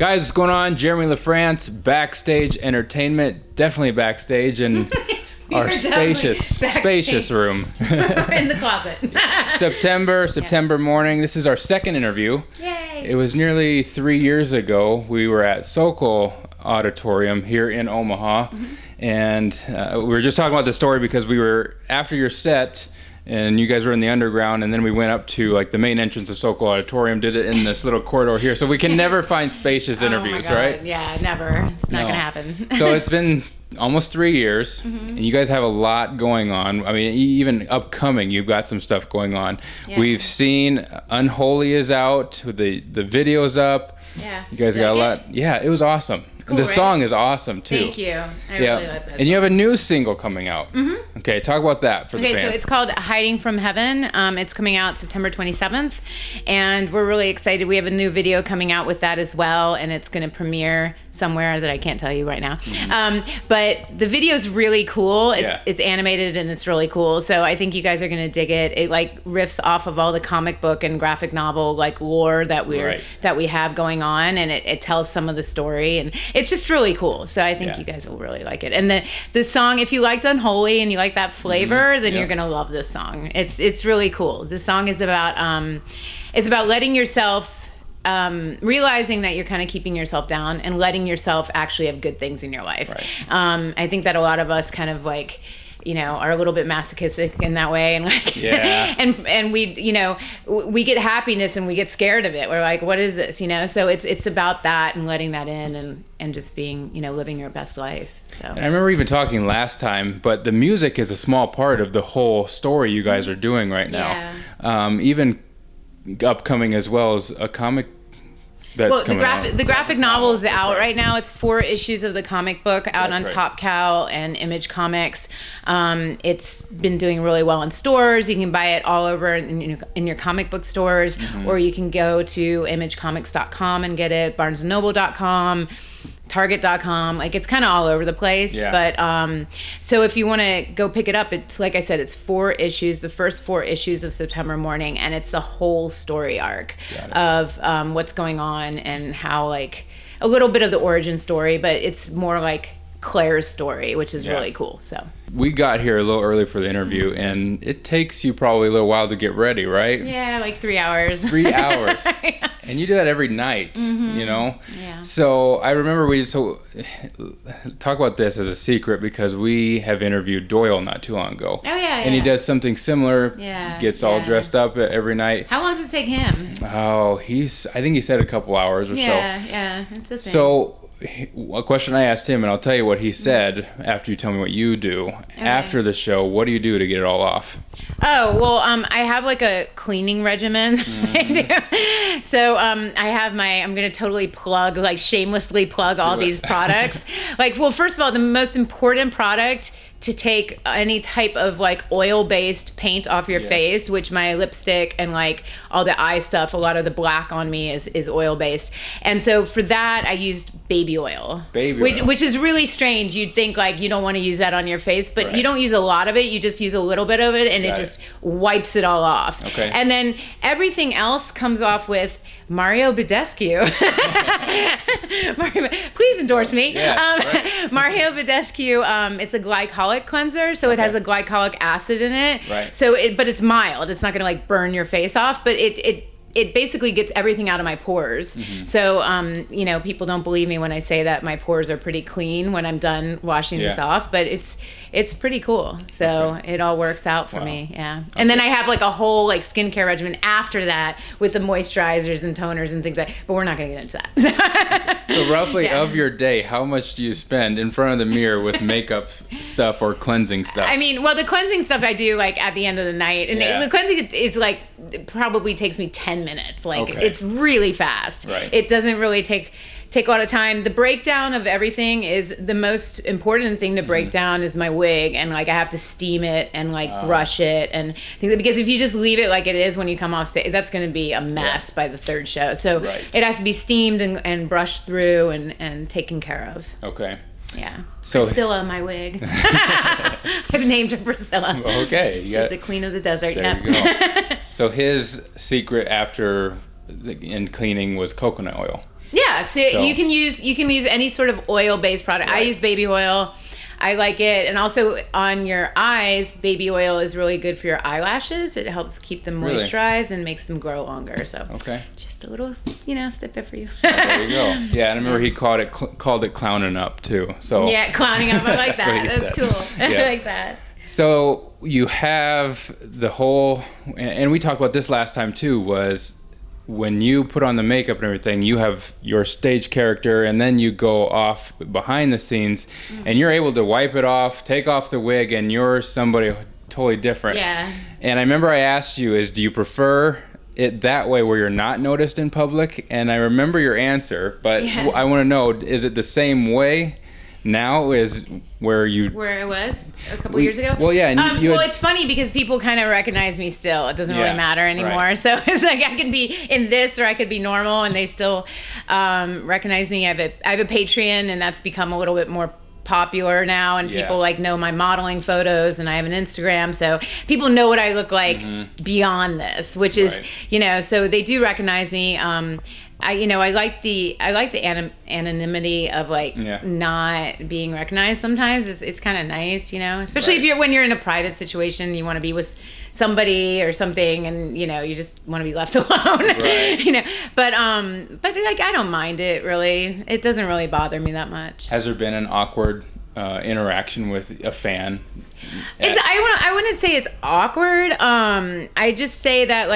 Guys, what's going on? Jeremy Lafrentz, Backstage Entertainment, definitely backstage in our spacious room. We're in the closet. September Mourning. This is our second interview. Yay! It was nearly 3 years ago. We were at Sokol Auditorium here in Omaha, and we were just talking about the story because we were after your set. And you guys were in the underground, and then we went up to like the main entrance of Sokol Auditorium, did it in this little corridor here. So we can never find spacious interviews, right? Yeah, never. It's not going to happen. So it's been almost 3 years, and you guys have a lot going on. I mean, even upcoming, you've got some stuff going on. Yeah. We've seen Unholy is out, with the video's up. Yeah. You guys got a lot. Yeah, it was awesome. Cool, the right? song is awesome too. Thank you. I really like that. And you have a new single coming out. Okay, talk about that for the fans. Okay, so it's called Hiding from Heaven. It's coming out September 27th, and we're really excited. We have a new video coming out with that as well, and it's going to premiere somewhere that I can't tell you right now. But the video is really cool. It's animated and it's really cool. So I think you guys are going to dig it. It like riffs off of all the comic book and graphic novel like lore that we have going on, and it tells some of the story, and it's just really cool. So I think you guys will really like it. And the song, if you liked Unholy and you like that flavor, then you're going to love this song. It's really cool. The song is about letting yourself realizing that you're kind of keeping yourself down and letting yourself actually have good things in your life. Right. I think that a lot of us kind of like, are a little bit masochistic in that way, and like, and we get happiness and we get scared of it. We're like, what is this? So it's about that and letting that in and just being, living your best life. So. And I remember even talking last time, but the music is a small part of the whole story you guys are doing right now. Yeah. Even upcoming as well as a comic that's coming out. The graphic novel is out right now. It's 4 issues of the comic book out on Top Cow and Image Comics. It's been doing really well in stores. You can buy it all over in your comic book stores, or you can go to imagecomics.com and get it, barnesandnoble.com, target.com. Like, it's kind of all over the place. But so if you want to go pick it up, it's like I said, it's 4 issues, the first 4 issues of September Mourning, and it's the whole story arc of what's going on and how, like, a little bit of the origin story, but it's more like Claire's story, which is really cool. So we got here a little early for the interview, and it takes you probably a little while to get ready, right? Yeah, like 3 hours. 3 hours. And you do that every night, Yeah. So I remember talk about this as a secret, because we have interviewed Doyle not too long ago. Oh, yeah. And he does something similar, gets all dressed up every night. How long does it take him? Oh, I think he said a couple hours or so. Yeah, it's a thing. So a question I asked him, and I'll tell you what he said after you tell me what you do. Okay. After the show, what do you do to get it all off? Oh, well, I have like a cleaning regimen. I do. So I'm going to totally shamelessly plug all these products. First of all, the most important product to take any type of like oil-based paint off your face, which my lipstick and like all the eye stuff, a lot of the black on me is oil-based. And so for that, I used baby oil. Which is really strange. You'd think like you don't want to use that on your face, but you don't use a lot of it. You just use a little bit of it, and it just wipes it all off. Okay. And then everything else comes off with Mario Badescu. Please endorse me. Mario Badescu, it's a glycolic cleanser, so it has a glycolic acid in it. Right. So but it's mild. It's not going to like burn your face off, but it basically gets everything out of my pores. So, people don't believe me when I say that my pores are pretty clean when I'm done washing this off, but it's pretty cool. So it all works out for me. Yeah. And then I have like a whole like skincare regimen after that with the moisturizers and toners and things like that, but we're not going to get into that. So roughly of your day, how much do you spend in front of the mirror with makeup stuff or cleansing stuff? I mean, well, the cleansing stuff I do like at the end of the night, and the cleansing is like, it probably takes me 10 minutes. Like it's really fast. Right. It doesn't really take a lot of time. The breakdown of everything is the most important thing to break down is my wig, and like I have to steam it and like brush it and things, because if you just leave it like it is when you come off stage, that's going to be a mess by the 3rd show. So it has to be steamed and brushed through and taken care of. Okay. Yeah. So Priscilla, my wig. I've named her Priscilla. Okay. She's the queen of the desert. There you go. So his secret after in cleaning was coconut oil. Yeah, so you can use any sort of oil-based product. Right. I use baby oil. I like it. And also on your eyes, baby oil is really good for your eyelashes. It helps keep them moisturized and makes them grow longer. So just a little, snippet for you. There you go. Yeah, and I remember he called it clowning up too. So yeah, clowning up. I like that. That's cool. Yeah. I like that. So you have the whole, and we talked about this last time too, was when you put on the makeup and everything, you have your stage character, and then you go off behind the scenes, and you're able to wipe it off, take off the wig, and you're somebody totally different. Yeah. And I remember I asked you, do you prefer it that way where you're not noticed in public? And I remember your answer, but I want to know, is it the same way now as where it was a couple years ago? Well, yeah. And it's funny because people kind of recognize me still. It doesn't really matter anymore. Right. So it's like I can be in this or I could be normal and they still recognize me. I have a Patreon, and that's become a little bit more popular now, and people know my modeling photos, and I have an Instagram, so people know what I look like beyond this, which is so they do recognize me. I like the anonymity of not being recognized sometimes. It's kind of nice, especially when you're in a private situation, you want to be with somebody or something, and you just want to be left alone. Right. But I don't mind it really. It doesn't really bother me that much. Has there been an awkward interaction with a fan? I wouldn't say it's awkward. I just say that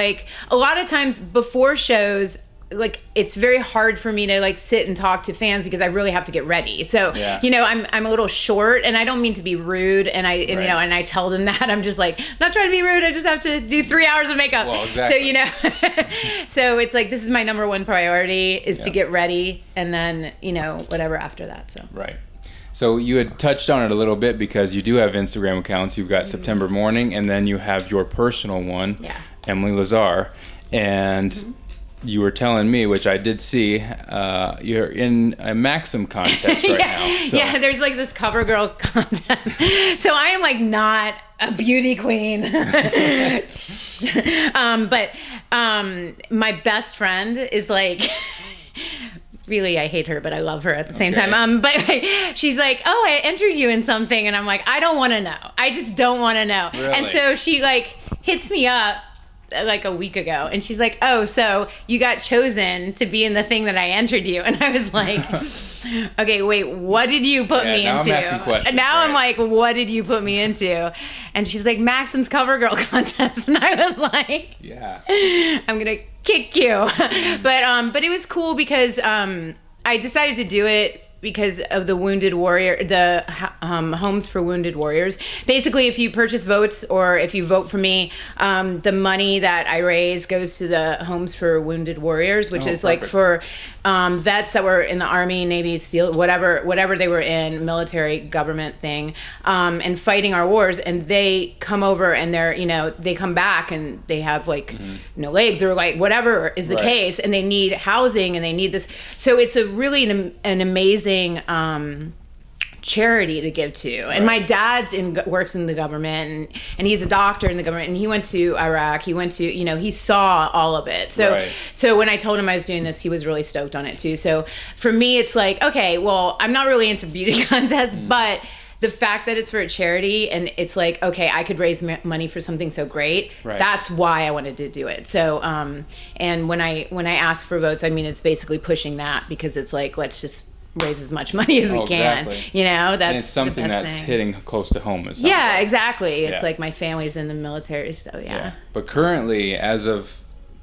a lot of times before shows, it's very hard for me to sit and talk to fans because I really have to get ready. So, I'm a little short, and I don't mean to be rude. And and I tell them that I'm just not trying to be rude. I just have to do 3 hours of makeup. Well, exactly. So, so it's this is my number one priority is to get ready, and then, whatever after that. So. Right. So you had touched on it a little bit because you do have Instagram accounts. You've got September Mourning, and then you have your personal one, Emily Lazar, and you were telling me, which I did see, you're in a Maxim contest right now. So. Yeah, there's this cover girl contest. So I am not a beauty queen. But my best friend is really, I hate her, but I love her at the same time. But she's like, oh, I entered you in something. And I'm like, I don't want to know. I just don't want to know. Really? And so she hits me up a week ago, and she's like, oh, so you got chosen to be in the thing that I entered you. And I was like, okay, wait, what did you put me into? I'm asking questions, and now I'm like, what did you put me into? And she's like, Maxim's cover girl contest. And I was like, I'm gonna kick you. But it was cool because I decided to do it because of the Wounded Warrior, the Homes for Wounded Warriors. Basically, if you purchase votes or if you vote for me, the money that I raise goes to the Homes for Wounded Warriors, which is for vets that were in the Army, Navy, SEAL, whatever they were in, military, government thing, and fighting our wars. And they come over and they come back and they have no legs or whatever is the case, and they need housing and they need this. So it's a really an amazing charity to give to. And my dad's works in the government, and he's a doctor in the government, and he went to Iraq. He went to, he saw all of it. So so when I told him I was doing this, he was really stoked on it too. So for me, it's okay, well, I'm not really into beauty contests, but the fact that it's for a charity and it's okay, I could raise money for something so great. That's why I wanted to do it. So, and when I ask for votes, I mean, it's basically pushing that because it's let's just raise as much money as we can. That's and it's something that's hitting close to home. Yeah, exactly. It's my family's in the military, so But currently, as of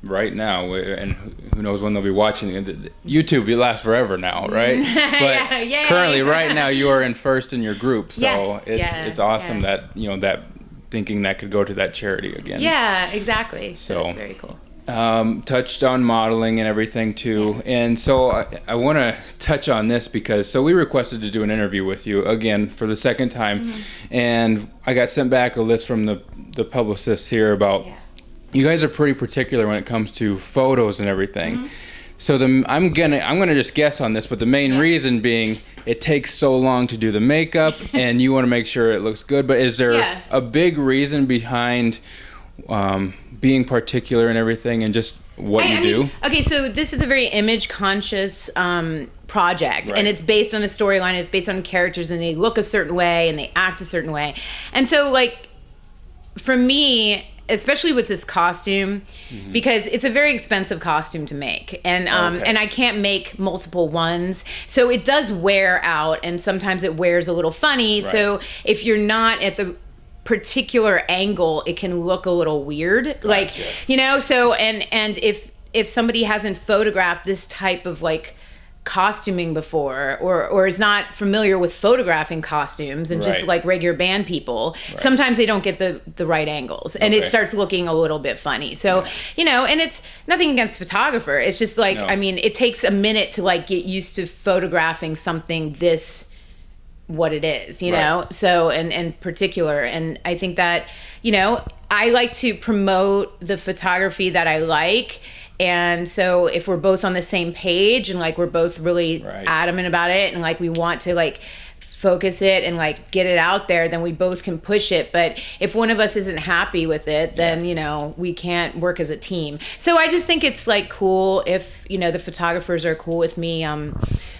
right now, and who knows when they'll be watching YouTube, will last forever now, right? But currently, right now, you are in first in your group, so it's awesome that that thinking that could go to that charity again. Yeah, exactly. So it's very cool. Touched on modeling and everything too, and so I want to touch on this because we requested to do an interview with you again for the second time, and I got sent back a list from the publicist here about you guys are pretty particular when it comes to photos and everything. So I'm gonna just guess on this, but the main reason being it takes so long to do the makeup, and you want to make sure it looks good. But is there a big reason behind being particular and everything, and just what you do? Okay, so this is a very image conscious project, Right. and it's based on a storyline. It's based on characters, and they look a certain way and they act a certain way. And so, like, for me, especially with this costume, because it's a very expensive costume to make, and and I can't make multiple ones, so it does wear out, and sometimes it wears a little funny. Right. So if you're not at the particular angle, it can look a little weird. Gotcha. Like, you know, so and if somebody hasn't photographed this type of like costuming before, or is not familiar with photographing costumes and just Right. like regular band people, sometimes they don't get the right angles, and it Okay. starts looking a little bit funny. So, you know, and it's nothing against photographer. It's just like, No. I mean, it takes a minute to like get used to photographing something this what it is, you know? Right. So, and particular. And I think that, you know, I like to promote the photography that I like. And so if we're both on the same page and like we're both really Right. adamant about it and like we want to like focus it and like get it out there, then we both can push it. But if one of us isn't happy with it, then, you know, we can't work as a team. So I just think it's like cool if, you know, the photographers are cool with me,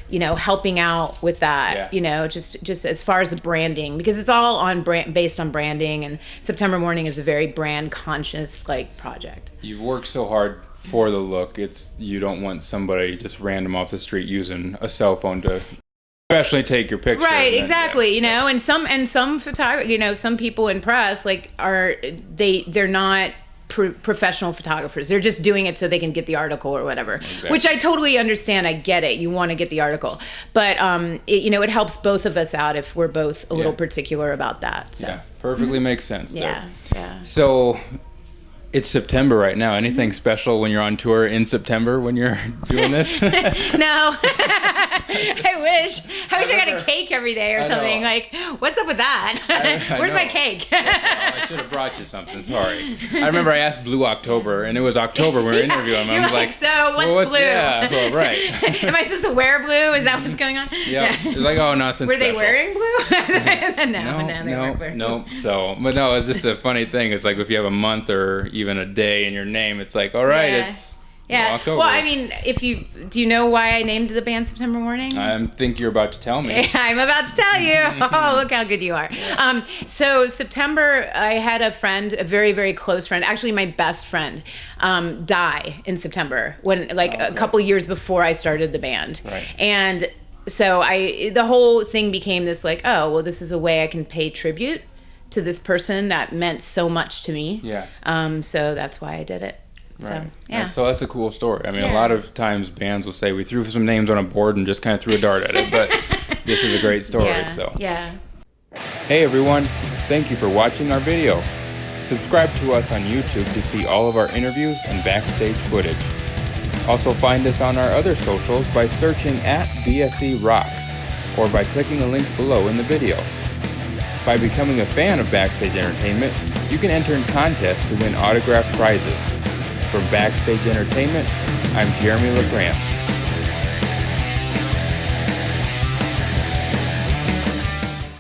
you know, helping out with that, you know, just as far as the branding, because it's all on based on branding, and September Mourning is a very brand conscious like project. You've worked so hard for the look. You don't want somebody just random off the street using a cell phone to especially take your picture. Right, and then, exactly. You know, and some photography, you know, some people in press like they're not professional photographers. They're just doing it so they can get the article or whatever, which I totally understand. I get it. You want to get the article, but you know, it helps both of us out if we're both a little particular about that. So. Yeah, perfectly makes sense. Yeah, there. yeah. So it's September right now. Anything special when you're on tour in September when you're doing this? No. I wish I got a cake every day or something. Like, what's up with that? I Where's know. my cake? Well, I should have brought you something. Sorry. I remember I asked Blue October, and it was October when we were interviewing him. You're I was like, so what's blue? Yeah, well, right. Am I supposed to wear blue? Is that what's going on? Yeah. It was like, oh, nothing Were special. they wearing blue? No, they weren't wearing blue. No. So, but no, it's just a funny thing. It's like if you have a month or even a day in your name, it's like, all right, it's October. Well, I mean, do you know why I named the band September Mourning? I think you're about to tell me. I'm about to tell you. Oh, look how good you are. So September, I had a friend, a very, very close friend, actually my best friend, die in September when, like, a couple years before I started the band. Right. And so the whole thing became this like, oh, well, this is a way I can pay tribute to this person that meant so much to me. Yeah. So that's why I did it. Right. So, yeah. So that's a cool story. I mean, a lot of times bands will say we threw some names on a board and just kind of threw a dart at it, but this is a great story. Yeah. Hey everyone, thank you for watching our video. Subscribe to us on YouTube to see all of our interviews and backstage footage. Also find us on our other socials by searching at BSE Rocks or by clicking the links below in the video. By becoming a fan of Backstage Entertainment, you can enter in contests to win autographed prizes. From Backstage Entertainment, I'm Jeremy Lafrentz.